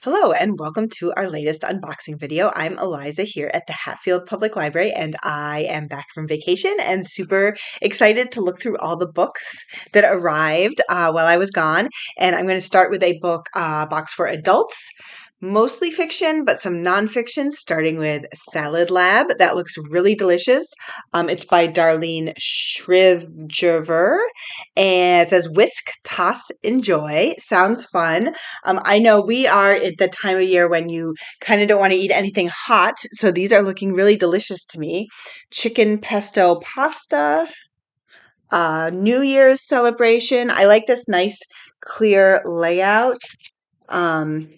Hello and welcome to our latest unboxing video. I'm Eliza here at the Hatfield Public Library and I am back from vacation and super excited to look through all the books that arrived while I was gone. And I'm going to start with a book box for adults. Mostly fiction, but some nonfiction, starting with Salad Lab. That looks really delicious. It's by Darlene Schrijver, and it says whisk, toss, enjoy. Sounds fun. I know we are at the time of year when you kind of don't want to eat anything hot, so these are looking really delicious to me. Chicken pesto pasta, New Year's celebration. I like this nice clear layout. Um,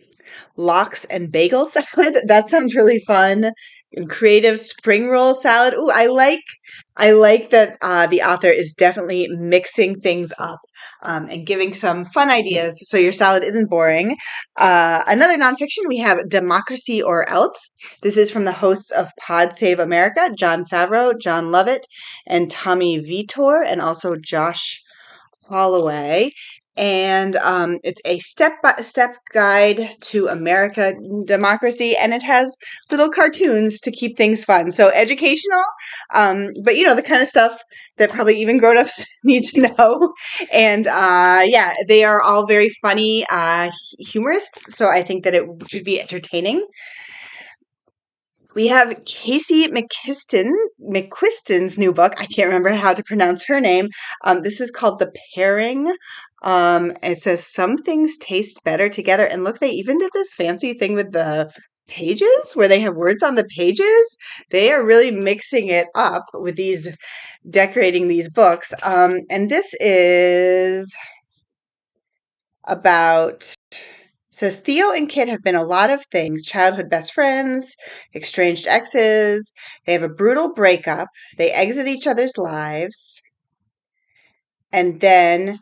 Lox and bagel salad. That sounds really fun. And creative spring roll salad. Ooh, I like that the author is definitely mixing things up and giving some fun ideas so your salad isn't boring. Another nonfiction, we have Democracy or Else. This is from the hosts of Pod Save America, Jon Favreau, John Lovett, and Tommy Vitor, and also Josh Holloway. And it's a step-by-step guide to America democracy, and it has little cartoons to keep things fun. So educational, but you know, the kind of stuff that probably even grown-ups need to know. And yeah, they are all very funny humorists, so I think that it should be entertaining. We have Casey McQuiston's new book. I can't remember how to pronounce her name. This is called The Pairing. It says some things taste better together. And look, they even did this fancy thing with the pages where they have words on the pages. They are really mixing it up with these, decorating these books. And this is about... says Theo and Kit have been a lot of things: childhood best friends, estranged exes. They have a brutal breakup. They exit each other's lives. And then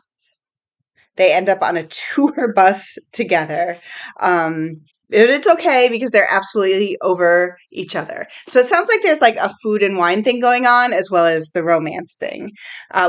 they end up on a tour bus together. And it's okay because they're absolutely over each other. So it sounds like there's like a food and wine thing going on as well as the romance thing.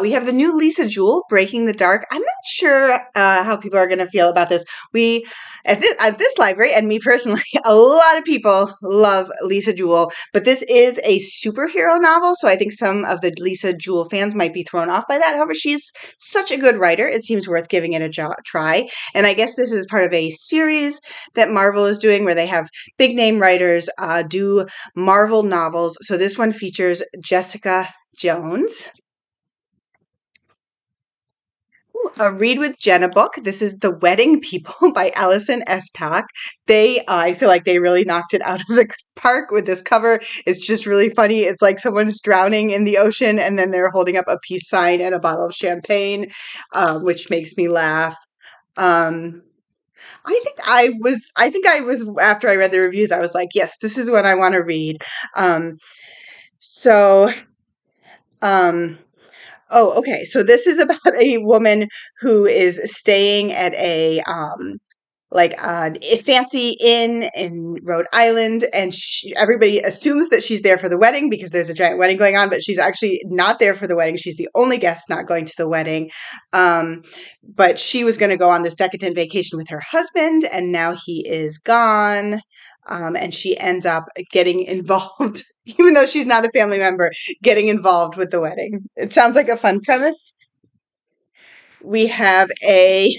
We have the new Lisa Jewell, Breaking the Dark. I'm not sure how people are going to feel about this. We at this library, and me personally, a lot of people love Lisa Jewell, but this is a superhero novel, so I think some of the Lisa Jewell fans might be thrown off by that. However, she's such a good writer, it seems worth giving it a try. And I guess this is part of a series that Marvel is doing where they have big name writers do Marvel novels. So this one features Jessica Jones. A Read with Jenna book. This is The Wedding People by Alison Espach. I feel like they really knocked it out of the park with this cover. It's just really funny. It's like someone's drowning in the ocean and then they're holding up a peace sign and a bottle of champagne, which makes me laugh. I think I was, after I read the reviews, I was like, yes, this is what I want to read. So, oh, okay. So this is about a woman who is staying at a fancy inn in Rhode Island, and everybody assumes that she's there for the wedding because there's a giant wedding going on, but she's actually not there for the wedding. She's the only guest not going to the wedding. But she was going to go on this decadent vacation with her husband, and now he is gone. And she ends up getting involved, even though she's not a family member, getting involved with the wedding. It sounds like a fun premise. We have a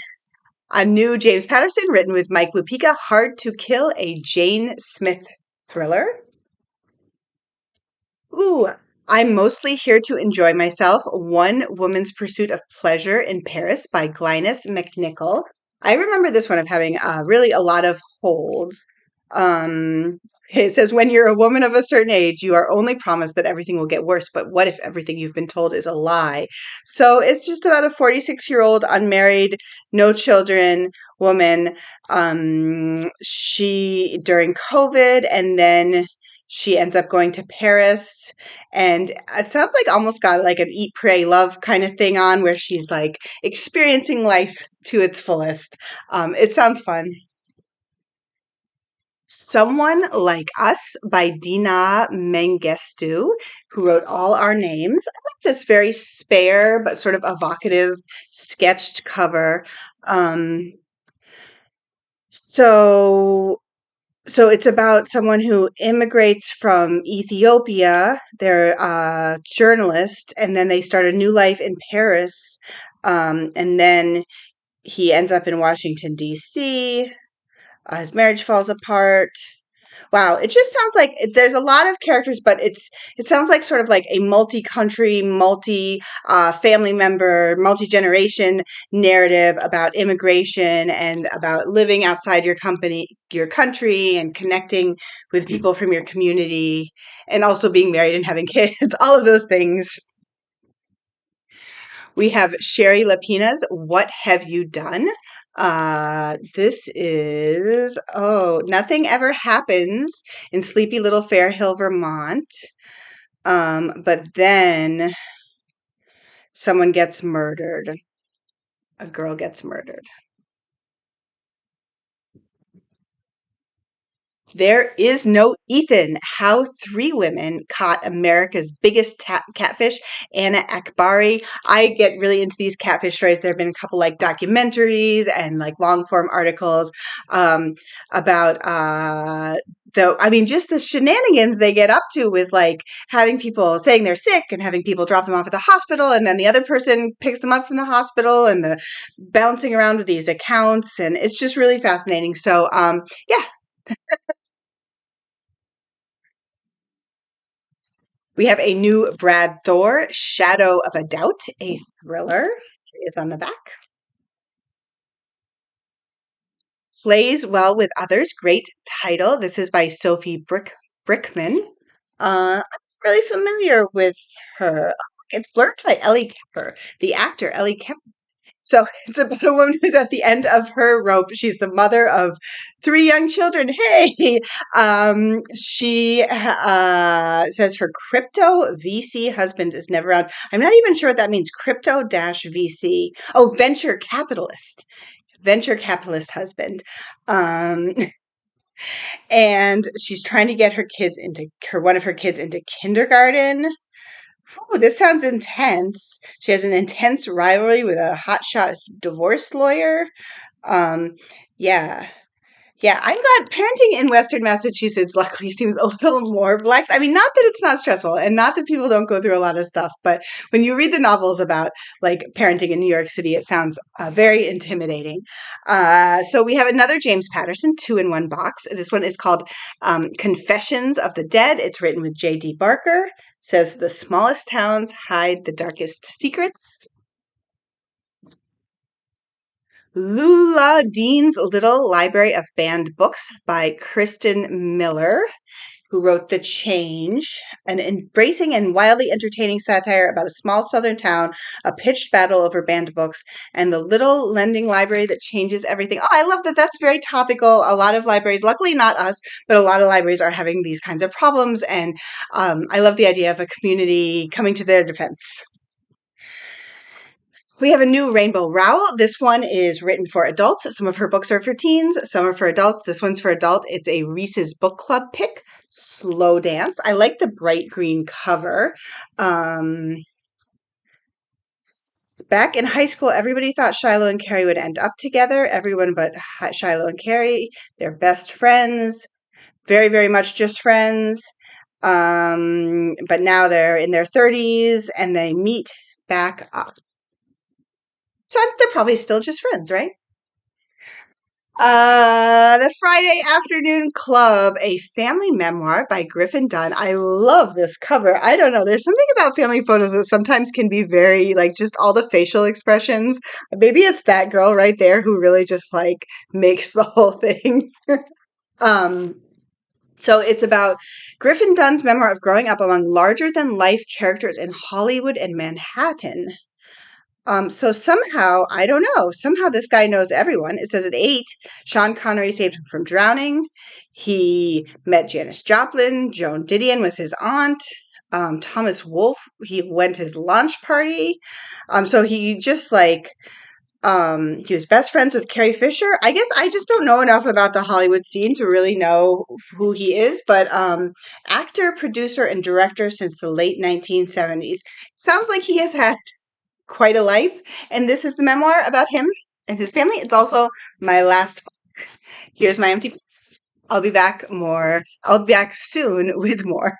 new James Patterson written with Mike Lupica, Hard to Kill, a Jane Smith thriller. Ooh, I'm mostly here to enjoy myself. One Woman's Pursuit of Pleasure in Paris by Glynnis MacNicol. I remember this one of having really a lot of holds. It says, when you're a woman of a certain age, you are only promised that everything will get worse. But what if everything you've been told is a lie? So it's just about a 46-year-old, unmarried, no children woman. She, during COVID, and then she ends up going to Paris. And it sounds like almost got like an Eat, Pray, Love kind of thing on where she's like experiencing life to its fullest. It sounds fun. Someone Like Us by Dinaw Mengestu, who wrote All Our Names. I like this very spare but sort of evocative sketched cover. So so it's about someone who immigrates from Ethiopia. They're a journalist, and then they start a new life in Paris. And then he ends up in Washington, D.C. His marriage falls apart. Wow, it just sounds like there's a lot of characters, but it sounds like sort of like a multi-country, family member, multi-generation narrative about immigration and about living outside your country, and connecting with people from your community, and also being married and having kids, all of those things. We have Shari Lapena's What Have You Done? This is, nothing ever happens in sleepy little Fair Hill, Vermont. But then someone gets murdered. A girl gets murdered. There is no Ethan. How three women caught America's biggest catfish, Anna Akbari. I get really into these catfish stories. There have been a couple like documentaries and like long form articles um, about just the shenanigans they get up to with like having people saying they're sick and having people drop them off at the hospital, and then the other person picks them up from the hospital, and the bouncing around with these accounts, and it's just really fascinating. So yeah. We have a new Brad Thor, Shadow of a Doubt, a thriller. Is on the back. Plays well with others. Great title. This is by Sophie Brickman. I'm really familiar with her. It's blurred by Ellie Kemper, the actor Ellie Kemper. So it's about a woman who's at the end of her rope. She's the mother of three young children. Hey, she says her crypto VC husband is never around. I'm not even sure what that means. Crypto dash VC. Oh, venture capitalist husband. Um, and she's trying to get one of her kids into kindergarten. Oh, this sounds intense. She has an intense rivalry with a hotshot divorce lawyer. Um, yeah. Yeah, I'm glad parenting in Western Massachusetts luckily seems a little more relaxed. I mean, not that it's not stressful and not that people don't go through a lot of stuff, but when you read the novels about like parenting in New York City, it sounds very intimidating. So we have another James Patterson, two in one box. This one is called Confessions of the Dead. It's written with J.D. Barker. Says the smallest towns hide the darkest secrets. Lula Dean's Little Library of Banned Books by Kirsten Miller, who wrote The Change, an embracing and wildly entertaining satire about a small southern town, a pitched battle over banned books, and the little lending library that changes everything. Oh, I love that. That's very topical. A lot of libraries, luckily not us, but a lot of libraries are having these kinds of problems, and I love the idea of a community coming to their defense. We have a new Rainbow Rowell. This one is written for adults. Some of her books are for teens, some are for adults. This one's for adult. It's a Reese's Book Club pick, Slow Dance. I like the bright green cover. Um, Back in high school, everybody thought Shiloh and Carrie would end up together. Everyone but Shiloh and Carrie. They're best friends, very, very much just friends. But now they're in their 30s and they meet back up. So they're probably still just friends, right? The Friday Afternoon Club, a family memoir by Griffin Dunne. I love this cover. I don't know. There's something about family photos that sometimes can be very, like, just all the facial expressions. Maybe it's that girl right there who really just, like, makes the whole thing. um, so it's about Griffin Dunne's memoir of growing up among larger than life characters in Hollywood and Manhattan. So somehow, I don't know, somehow this guy knows everyone. It says at 8, Sean Connery saved him from drowning. He met Janis Joplin. Joan Didion was his aunt. Thomas Wolfe, he went to his launch party. So he just like, he was best friends with Carrie Fisher. I guess I just don't know enough about the Hollywood scene to really know who he is, but actor, producer, and director since the late 1970s. Sounds like he has had quite a life. And this is the memoir about him and his family. It's also my last book. Here's my empty piece. I'll be back soon with more.